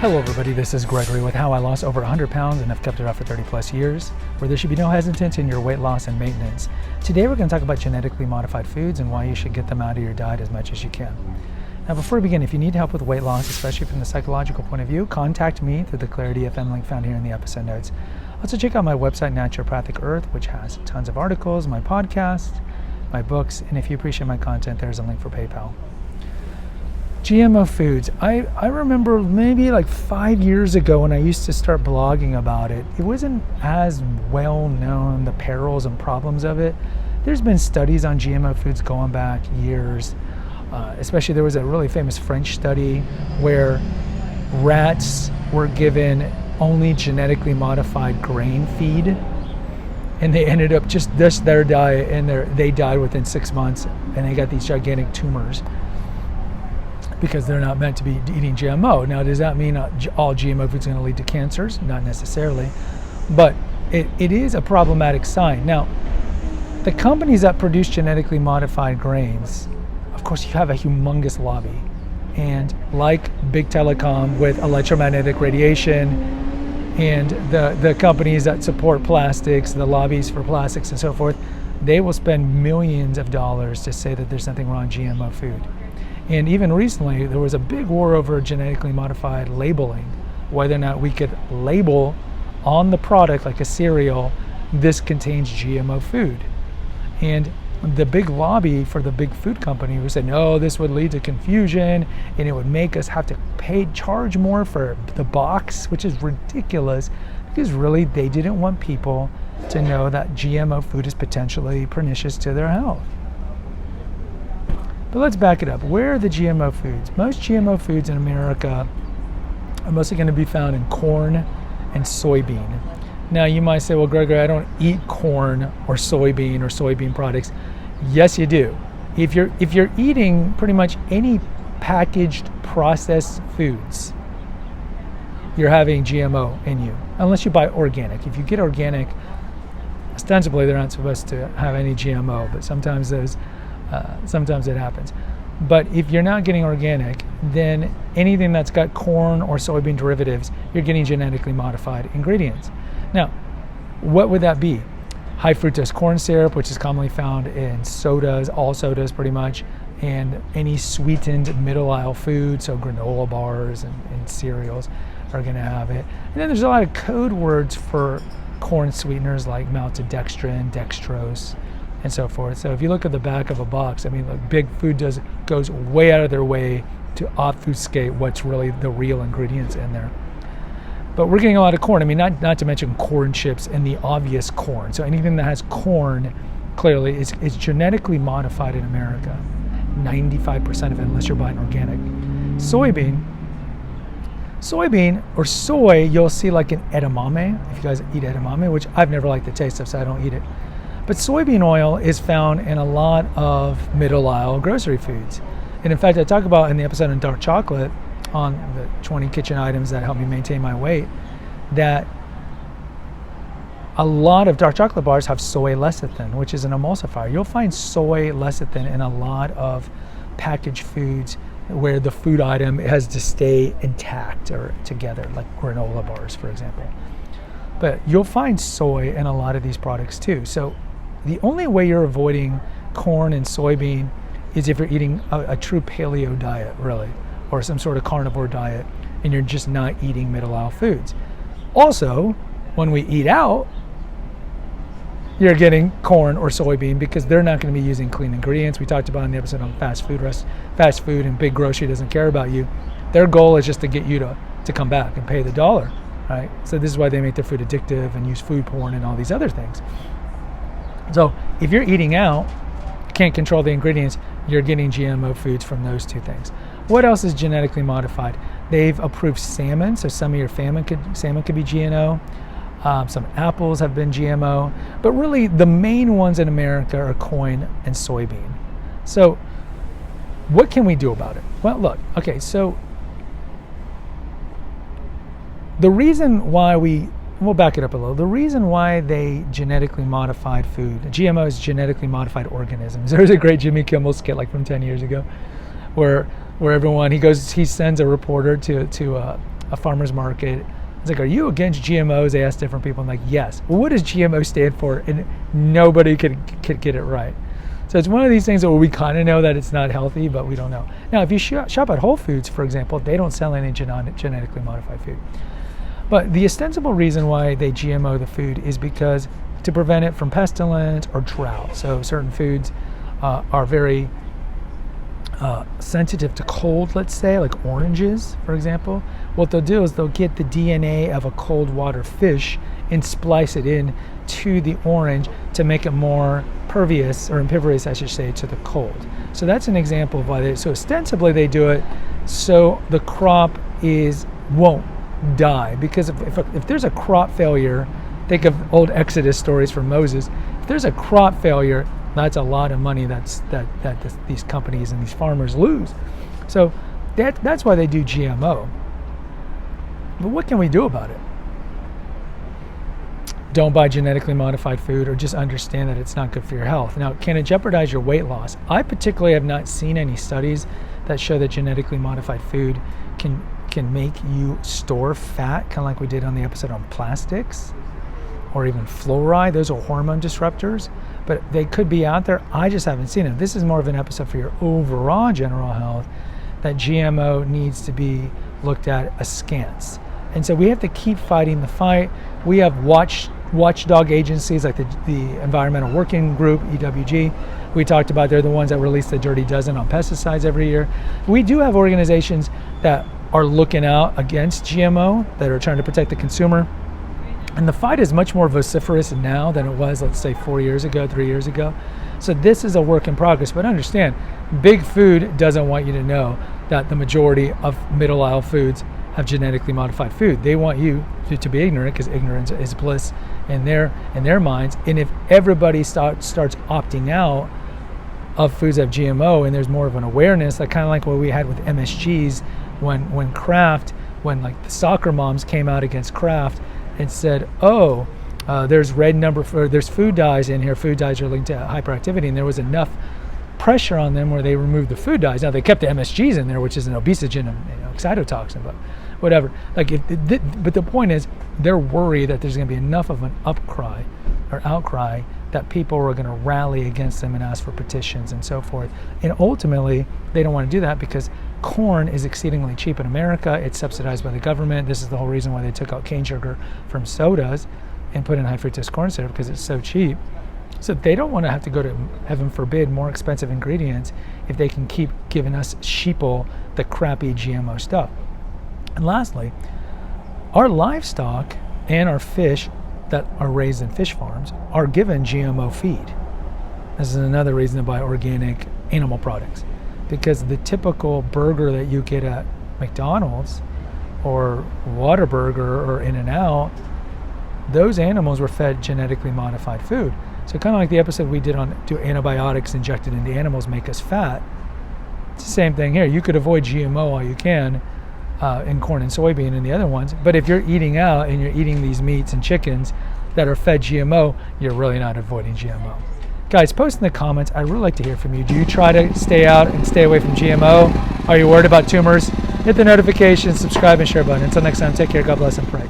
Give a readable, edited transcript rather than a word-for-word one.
Hello everybody, this is Gregory with How I Lost Over 100 Pounds and have kept it off for 30 plus years, where there should be no hesitance in your weight loss and maintenance. Today we're going to talk about genetically modified foods and why you should get them out of your diet as much as you can. Now before we begin, if you need help with weight loss, especially from the psychological point of view, contact me through the Clarity FM link found here in the episode notes. Also check out my website, Naturopathic Earth, which has tons of articles, my podcast, my books, and if you appreciate my content, there's a link for PayPal. GMO foods. I remember maybe like 5 years ago when I used to start blogging about it, it wasn't as well known, the perils and problems of it. There's been studies on GMO foods going back years, especially there was a really famous French study where rats were given only genetically modified grain feed and they ended up just their diet and they died within 6 months and they got these gigantic tumors because they're not meant to be eating GMO. Now, does that mean all GMO foods are going to lead to cancers? Not necessarily, but it is a problematic sign. Now, the companies that produce genetically modified grains, of course, you have a humongous lobby. And like big telecom with electromagnetic radiation and the companies that support plastics, the lobbies for plastics and so forth, they will spend millions of dollars to say that there's nothing wrong with GMO food. And even recently, there was a big war over genetically modified labeling, whether or not we could label on the product, like a cereal, this contains GMO food. And the big lobby for the big food company was saying, no, this would lead to confusion, and it would make us have to charge more for the box, which is ridiculous, because really they didn't want people to know that GMO food is potentially pernicious to their health. But let's back it up. Where are the GMO foods? Most GMO foods in America are mostly going to be found in corn and soybean. Now you might say, well, Gregory, I don't eat corn or soybean products. Yes, you do. If you're eating pretty much any packaged processed foods, you're having GMO in you, unless you buy organic. If you get organic, ostensibly they're not supposed to have any GMO, but sometimes it happens. But if you're not getting organic, then anything that's got corn or soybean derivatives, you're getting genetically modified ingredients. Now, what would that be? High fructose corn syrup, which is commonly found in sodas, all sodas pretty much, and any sweetened middle aisle food, so granola bars and cereals are going to have it. And then there's a lot of code words for corn sweeteners like maltodextrin, dextrose, and so forth. So if you look at the back of a box, I mean, like big food goes way out of their way to obfuscate what's really the real ingredients in there. But we're getting a lot of corn. I mean, not to mention corn chips and the obvious corn. So anything that has corn clearly is genetically modified in America. 95% of it, unless you're buying organic. Soybean or soy, you'll see like an edamame, if you guys eat edamame, which I've never liked the taste of, so I don't eat it. But soybean oil is found in a lot of middle aisle grocery foods. And in fact, I talk about in the episode on dark chocolate, on the 20 kitchen items that help me maintain my weight, that a lot of dark chocolate bars have soy lecithin, which is an emulsifier. You'll find soy lecithin in a lot of packaged foods where the food item has to stay intact or together, like granola bars, for example. But you'll find soy in a lot of these products too. So the only way you're avoiding corn and soybean is if you're eating a true paleo diet, really, or some sort of carnivore diet, and you're just not eating middle aisle foods. Also, when we eat out, you're getting corn or soybean because they're not going to be using clean ingredients. We talked about in the episode on fast food and big grocery doesn't care about you. Their goal is just to get you to come back and pay the dollar, right? So this is why they make their food addictive and use food porn and all these other things. So if you're eating out, can't control the ingredients, you're getting GMO foods from those two things. What else is genetically modified? They've approved salmon, so some of your salmon could be GMO. Some apples have been GMO, but really the main ones in America are corn and soybean. So what can we do about it? Well, look, okay, so the reason why we'll back it up a little. The reason why they genetically modified food, GMO is genetically modified organisms. There's a great Jimmy Kimmel skit like from 10 years ago where everyone, he sends a reporter to a farmer's market. It's like, are you against GMOs? They ask different people. I'm like, yes. Well, what does GMO stand for? And nobody could get it right. So it's one of these things where we kind of know that it's not healthy, but we don't know. Now, if you shop at Whole Foods, for example, they don't sell any genetically modified food. But the ostensible reason why they GMO the food is because to prevent it from pestilence or drought. So certain foods are very sensitive to cold, let's say, like oranges, for example. What they'll do is they'll get the DNA of a cold water fish and splice it in to the orange to make it more pervious, or impervious, I should say, to the cold. So that's an example of why so ostensibly they do it so the crop won't die. Because if there's a crop failure, think of old Exodus stories from Moses. If there's a crop failure, that's a lot of money that these companies and these farmers lose. So that's why they do GMO. But what can we do about it? Don't buy genetically modified food, or just understand that it's not good for your health. Now, can it jeopardize your weight loss? I particularly have not seen any studies that show that genetically modified food can make you store fat, kind of like we did on the episode on plastics, or even fluoride. Those are hormone disruptors, but they could be out there. I just haven't seen it. This is more of an episode for your overall general health, that GMO needs to be looked at askance. And so we have to keep fighting the fight. We have watchdog agencies like the Environmental Working Group, EWG. We talked about they're the ones that release the Dirty Dozen on pesticides every year. We do have organizations that are looking out against GMO, that are trying to protect the consumer. And the fight is much more vociferous now than it was, let's say, 4 years ago, 3 years ago. So this is a work in progress. But understand, big food doesn't want you to know that the majority of middle aisle foods have genetically modified food. They want you to be ignorant, because ignorance is bliss in their minds. And if everybody starts opting out of foods that have GMO, and there's more of an awareness, like kind of like what we had with MSGs when Kraft, when like the soccer moms came out against Kraft and said, there's there's food dyes in here. Food dyes are linked to hyperactivity, and there was enough pressure on them where they removed the food dyes. Now they kept the MSGs in there, which is an obesogen and excitotoxin, but whatever. But the point is, they're worried that there's going to be enough of an outcry that people are going to rally against them and ask for petitions and so forth. And ultimately, they don't want to do that because corn is exceedingly cheap in America. It's subsidized by the government. This is the whole reason why they took out cane sugar from sodas and put in high fructose corn syrup, because it's so cheap. So they don't want to have to go to, heaven forbid, more expensive ingredients if they can keep giving us sheeple the crappy GMO stuff. And lastly, our livestock and our fish that are raised in fish farms are given GMO feed. This is another reason to buy organic animal products, because the typical burger that you get at McDonald's or Whataburger or In-N-Out, those animals were fed genetically modified food. So kind of like the episode we did on do antibiotics injected into animals make us fat. It's the same thing here. You could avoid GMO all you can in corn and soybean and the other ones, but if you're eating out and you're eating these meats and chickens that are fed GMO, you're really not avoiding GMO. Guys, post in the comments. I'd really like to hear from you. Do you try to stay out and stay away from GMO? Are you worried about tumors? Hit the notification, subscribe, and share button. Until next time, take care, God bless, and pray.